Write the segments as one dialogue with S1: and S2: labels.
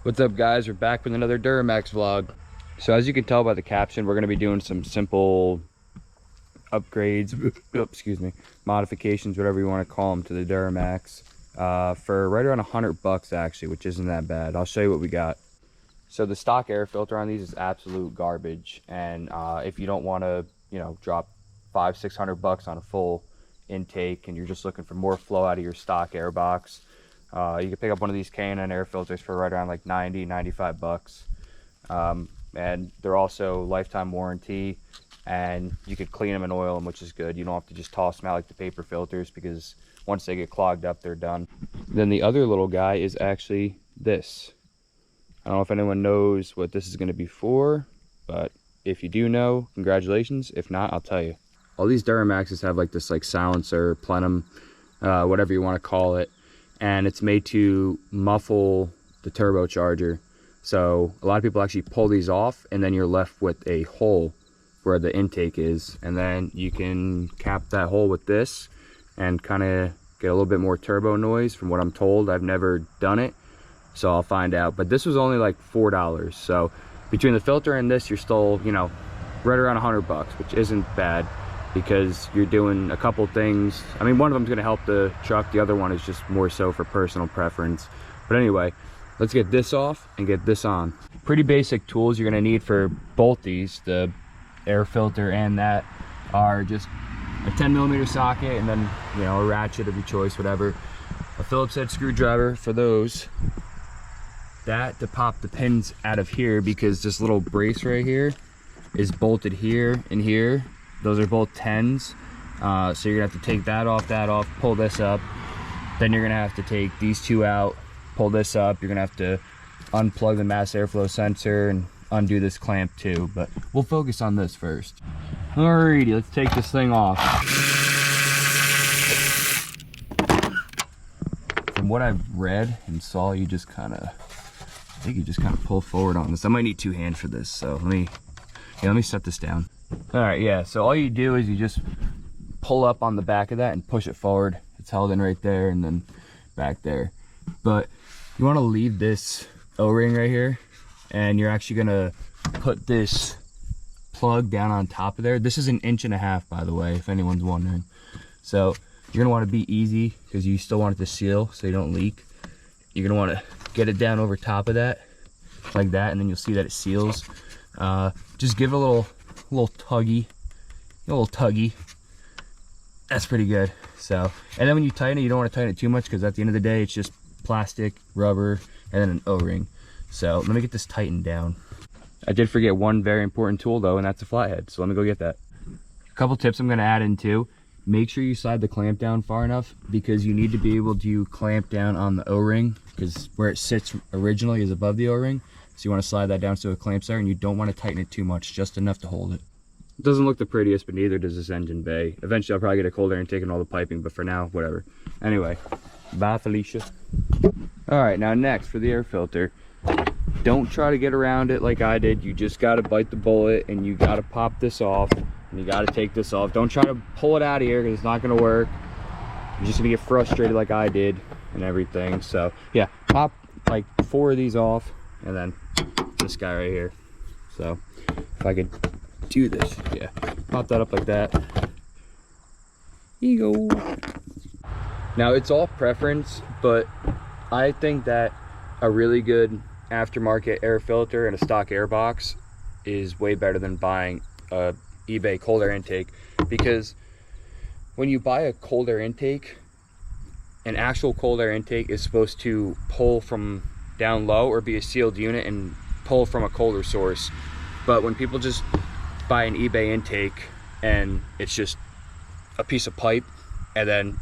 S1: What's up, guys? We're back with another Duramax vlog. So as you can tell by the caption, we're going to be doing some simple upgrades, excuse me, modifications, whatever you want to call them, to the Duramax for right around $100 actually, which isn't that bad. I'll show you what we got. So the stock air filter on these is absolute garbage, and if you don't want to, drop $500-600 on a full intake and you're just looking for more flow out of your stock air box, you can pick up one of these K&N air filters for right around like $90-95. And they're also lifetime warranty, and you could clean them and oil them, which is good. You don't have to just toss them out like the paper filters, because once they get clogged up, they're done. Then the other little guy is actually this. I don't know if anyone knows what this is going to be for, but if you do know, congratulations. If not, I'll tell you. All these Duramaxes have like this silencer, plenum, whatever you want to call it, and it's made to muffle the turbocharger. So a lot of people actually pull these off, and then you're left with a hole where the intake is, and then you can cap that hole with this and kind of get a little bit more turbo noise, from what I'm told. I've never done it, so I'll find out. But this was only like $4, so between the filter and this, you're still, right around $100, which isn't bad, because you're doing a couple things. I mean, one of them's going to help the truck, the other one is just more so for personal preference. But anyway, let's get this off and get this on. Pretty basic tools you're going to need for both these, the air filter and that, are just a 10mm socket, and then a ratchet of your choice, whatever, a Phillips head screwdriver for those, that to pop the pins out of here, because this little brace right here is bolted here and here. Those are both 10s, so you're gonna have to take that off, pull this up, then you're gonna have to take these two out, pull this up. You're gonna have to unplug the mass airflow sensor and undo this clamp too, but we'll focus on this first. Alrighty, let's take this thing off. From what I've read and saw, you just kind of, I think you just kind of pull forward on this. I might need two hands for this, so let me set this down. All right, yeah, so all you do is you just pull up on the back of that and push it forward. It's held in right there and then back there. But you want to leave this O-ring right here, and you're actually gonna put this plug down on top of there. This is 1.5 inches, by the way, if anyone's wondering. So you're gonna want to be easy, because you still want it to seal so you don't leak. You're gonna want to get it down over top of that like that, and then you'll see that it seals. Just give it a little tuggy, that's pretty good. So, and then when you tighten it, you don't want to tighten it too much, because at the end of the day, it's just plastic, rubber, and then an O-ring. So let me get this tightened down. I did forget one very important tool though, and that's a flathead, so let me go get that. A couple tips I'm going to add in too. Make sure you slide the clamp down far enough, because you need to be able to clamp down on the O-ring, because where it sits originally is above the O-ring. So you want to slide that down so it clamps there, and you don't want to tighten it too much, just enough to hold it. It doesn't look the prettiest, but neither does this engine bay. Eventually I'll probably get a cold air intake and all the piping, but for now, whatever. Anyway, bye Felicia. All right, now next for the air filter. Don't try to get around it like I did. You just got to bite the bullet, and you got to pop this off, and you got to take this off. Don't try to pull it out of here, because it's not going to work. You're just going to get frustrated like I did and everything. So yeah, pop like 4 of these off, and then this guy right here. So if I could do this, yeah, pop that up like that. Here you go. Now it's all preference, but I think that a really good aftermarket air filter and a stock air box is way better than buying a eBay cold air intake, because when you buy a cold air intake, an actual cold air intake is supposed to pull from down low or be a sealed unit and pull from a colder source. But when people just buy an eBay intake and it's just a piece of pipe and then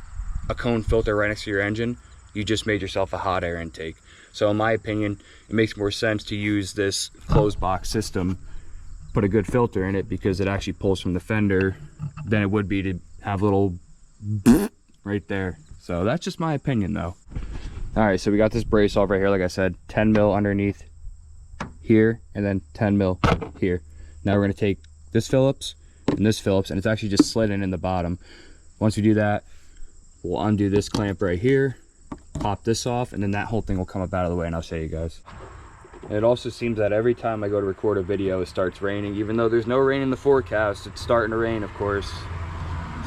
S1: a cone filter right next to your engine, you just made yourself a hot air intake. So in my opinion, it makes more sense to use this closed box system, put a good filter in it, because it actually pulls from the fender, than it would be to have a little right there. So that's just my opinion though. All right, so we got this brace off right here, like I said, 10mm underneath here, and then 10mm here. Now we're gonna take this Phillips and this Phillips, and it's actually just slid in the bottom. Once we do that, we'll undo this clamp right here, pop this off, and then that whole thing will come up out of the way, and I'll show you guys. And it also seems that every time I go to record a video, it starts raining, even though there's no rain in the forecast. It's starting to rain, of course.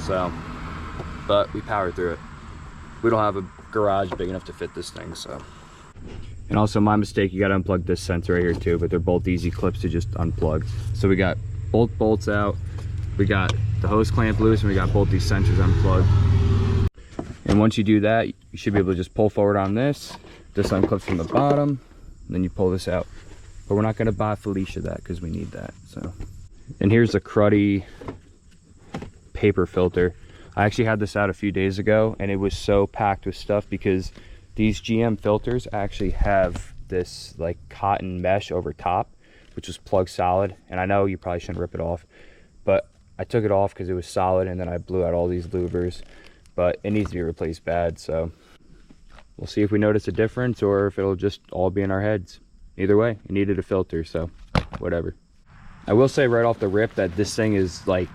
S1: So, but we power through it. We don't have a garage big enough to fit this thing, so. And also my mistake, you gotta unplug this sensor right here too, but they're both easy clips to just unplug. So we got both bolts out, we got the hose clamp loose, and we got both these sensors unplugged. And once you do that, you should be able to just pull forward on this. This unclips from the bottom, and then you pull this out. But we're not gonna buy Felicia that because we need that, so. And here's the cruddy paper filter. I actually had this out a few days ago, and it was so packed with stuff because these GM filters actually have this like cotton mesh over top, which was plug solid. And I know you probably shouldn't rip it off, but I took it off because it was solid, and then I blew out all these louvers. But it needs to be replaced bad, so we'll see if we notice a difference or if it'll just all be in our heads. Either way, it needed a filter, so whatever. I will say right off the rip that this thing is like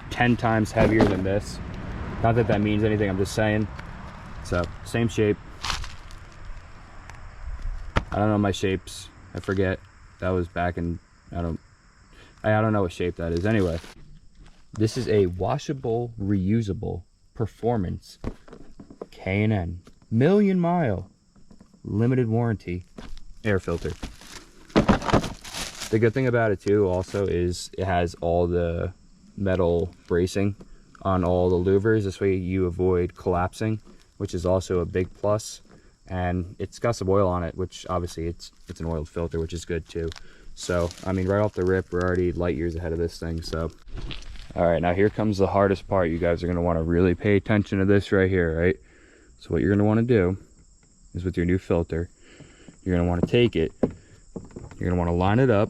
S1: 10 times heavier than this. Not that that means anything, I'm just saying. So, same shape. I don't know my shapes. I forget. That was back in, I don't know what shape that is. Anyway, this is a washable, reusable performance K&N million mile limited warranty air filter. The good thing about it too also is it has all the metal bracing on all the louvers. This way you avoid collapsing, which is also a big plus. And it's got some oil on it, which obviously it's an oiled filter, which is good too. So I mean, right off the rip, we're already light years ahead of this thing. So all right, now here comes the hardest part. You guys are going to want to really pay attention to this right here, right? So what you're going to want to do is with your new filter, you're going to want to take it, you're going to want to line it up.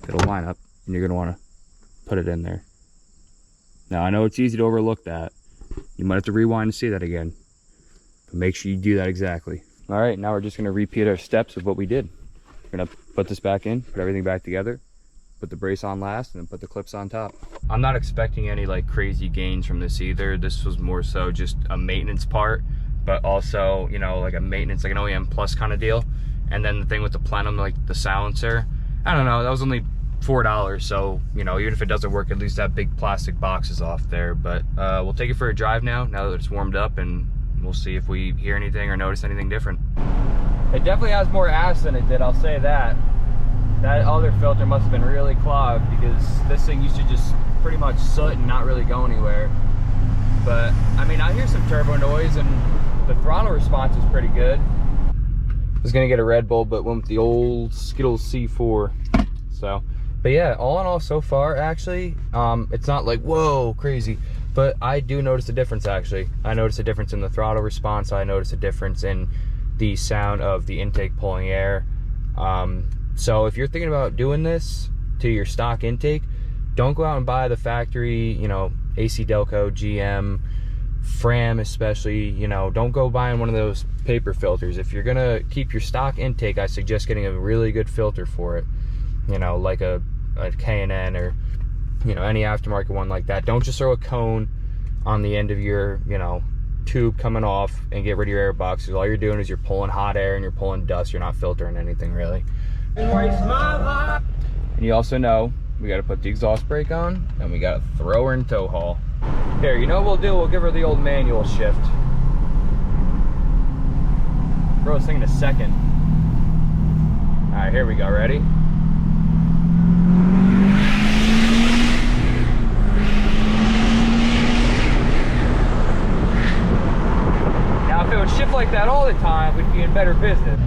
S1: It'll line up, and you're going to want to put it in there. Now I know it's easy to overlook that. You might have to rewind to see that again, but make sure you do that exactly. All right, now we're just going to repeat our steps of what we did. We're going to put this back in, put everything back together, put the brace on last, and then put the clips on top. I'm not expecting any like crazy gains from this either. This was more so just a maintenance part, but also, you know, like a maintenance, like an OEM plus kind of deal. And then the thing with the plenum, like the silencer, I don't know, that was only $4. So, you know, even if it doesn't work, at least that big plastic box is off there. But we'll take it for a drive now that it's warmed up, and we'll see if we hear anything or notice anything different. It definitely has more ass than it did, I'll say that. That other filter must have been really clogged because this thing used to just pretty much soot and not really go anywhere. But I mean, I hear some turbo noise and the throttle response is pretty good. I was gonna get a Red Bull, but went with the old Skittles C4. So, but yeah, all in all so far, actually, it's not like, whoa, crazy. But I do notice a difference, actually. I notice a difference in the throttle response. I notice a difference in the sound of the intake pulling air. So if you're thinking about doing this to your stock intake, don't go out and buy the factory, you know, AC Delco, GM, Fram especially, you know, don't go buying one of those paper filters. If you're gonna keep your stock intake, I suggest getting a really good filter for it. You know, like a K&N or, you know, any aftermarket one like that. Don't just throw a cone on the end of your, you know, tube coming off and get rid of your air box. All you're doing is you're pulling hot air and you're pulling dust. You're not filtering anything really. And you also know we got to put the exhaust brake on, and we got to throw her in tow haul. Here, you know what we'll do? We'll give her the old manual shift. Throw this thing in a second. All right, here we go. Ready? Now, if it would shift like that all the time, we'd be in better business.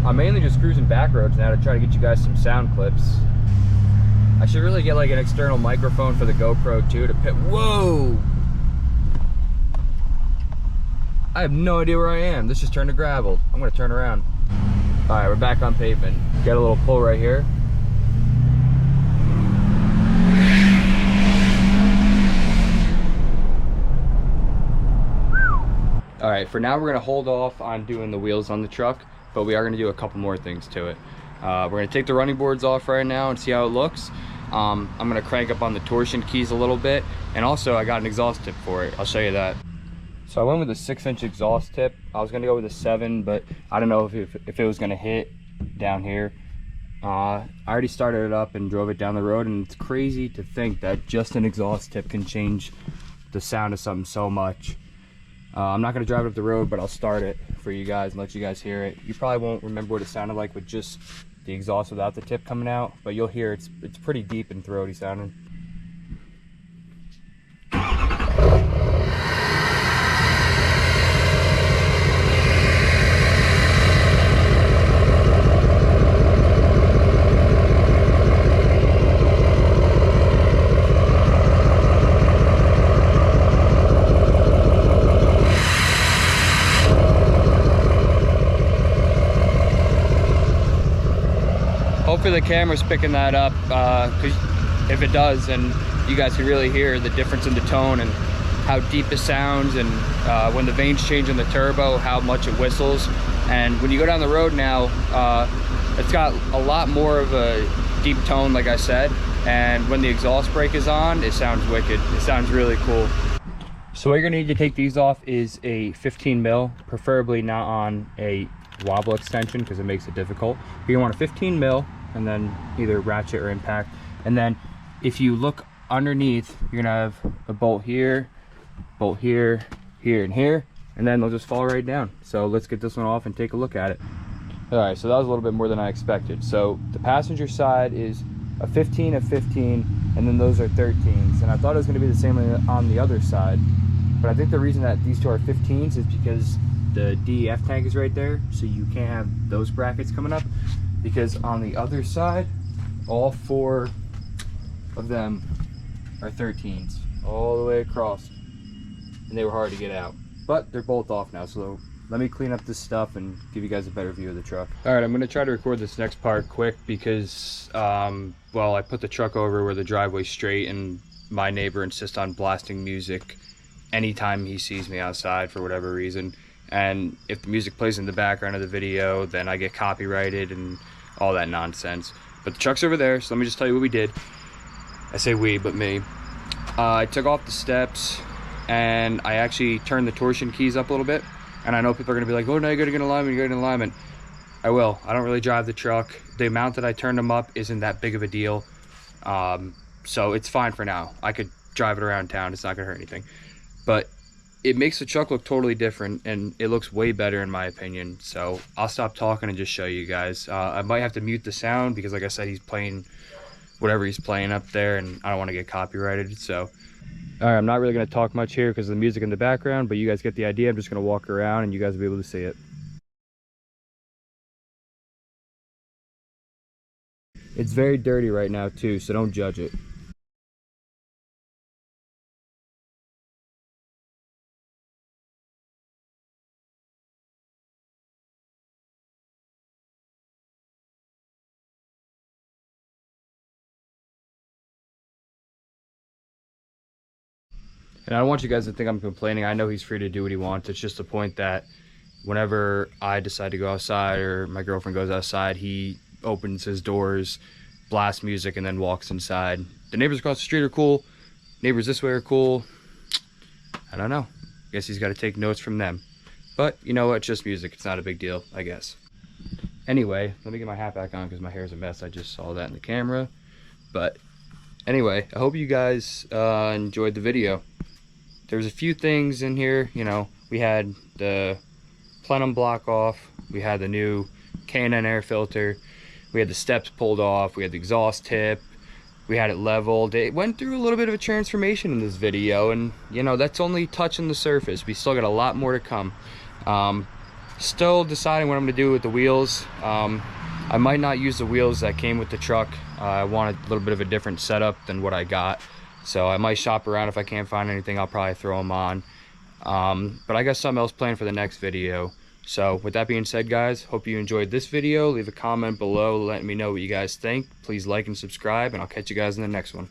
S1: I'm mainly just cruising back roads now to try to get you guys some sound clips. I should really get like an external microphone for the GoPro too to pit. Whoa! I have no idea where I am. This just turned to gravel. I'm gonna turn around. All right, we're back on pavement. Got a little pull right here. All right, for now we're gonna hold off on doing the wheels on the truck, but we are gonna do a couple more things to it. We're gonna take the running boards off right now and see how it looks. I'm gonna crank up on the torsion keys a little bit, and also I got an exhaust tip for it. I'll show you that. So I went with a 6-inch exhaust tip. I was gonna go with a 7, but I don't know if it was gonna hit down here. I already started it up and drove it down the road, and it's crazy to think that just an exhaust tip can change the sound of something so much. I'm not going to drive it up the road, but I'll start it for you guys and let you guys hear it. You probably won't remember what it sounded like with just the exhaust without the tip coming out, but you'll hear it's pretty deep and throaty sounding. Hopefully the camera's picking that up, because if it does, then you guys can really hear the difference in the tone and how deep it sounds, and when the vanes change in the turbo, how much it whistles. And when you go down the road now, it's got a lot more of a deep tone, like I said, and when the exhaust brake is on, it sounds wicked. It sounds really cool. So what you're gonna need to take these off is a 15 mil, preferably not on a wobble extension because it makes it difficult. You want a 15 mil, and then either ratchet or impact. And then if you look underneath, you're gonna have a bolt here, here, and here, and then they'll just fall right down. So let's get this one off and take a look at it. All right, so that was a little bit more than I expected. So the passenger side is a 15, a 15, and then those are 13s. And I thought it was gonna be the same on the other side, but I think the reason that these two are 15s is because the DEF tank is right there, so you can't have those brackets coming up, because on the other side, all 4 of them are 13s all the way across, and they were hard to get out, but they're both off now. So let me clean up this stuff and give you guys a better view of the truck. All right, I'm going to try to record this next part quick because well, I put the truck over where the driveway's straight, and my neighbor insists on blasting music anytime he sees me outside for whatever reason. And if the music plays in the background of the video, then I get copyrighted and all that nonsense. But the truck's over there, so let me just tell you what we did. I say we, but me. I took off the steps, and I actually turned the torsion keys up a little bit. And I know people are going to be like, oh, now you got to get in alignment, you got to get in alignment. I will. I don't really drive the truck. The amount that I turned them up isn't that big of a deal. So it's fine for now. I could drive it around town. It's not going to hurt anything. But it makes the truck look totally different, and it looks way better in my opinion. So I'll stop talking and just show you guys. I might have to mute the sound because, like I said, he's playing whatever he's playing up there, and I don't want to get copyrighted. So all right, I'm not really going to talk much here because of the music in the background, but you guys get the idea. I'm just going to walk around and you guys will be able to see it. It's very dirty right now too, so don't judge it. And I don't want you guys to think I'm complaining. I know he's free to do what he wants. It's just the point that whenever I decide to go outside or my girlfriend goes outside, he opens his doors, blasts music, and then walks inside. The neighbors across the street are cool. Neighbors this way are cool. I don't know. Guess he's got to take notes from them. But you know what? It's just music. It's not a big deal, I guess. Anyway, let me get my hat back on because my hair's a mess. I just saw that in the camera. But anyway, I hope you guys enjoyed the video. There's a few things in here, you know. We had the plenum block off, we had the new K&N air filter, we had the steps pulled off, we had the exhaust tip, we had it leveled. It went through a little bit of a transformation in this video, and you know, that's only touching the surface. We still got a lot more to come. Still deciding what I'm gonna do with the wheels. I might not use the wheels that came with the truck. I wanted a little bit of a different setup than what I got. So I might shop around. If I can't find anything, I'll probably throw them on. But I got something else planned for the next video. So with that being said, guys, hope you enjoyed this video. Leave a comment below letting me know what you guys think. Please like and subscribe, and I'll catch you guys in the next one.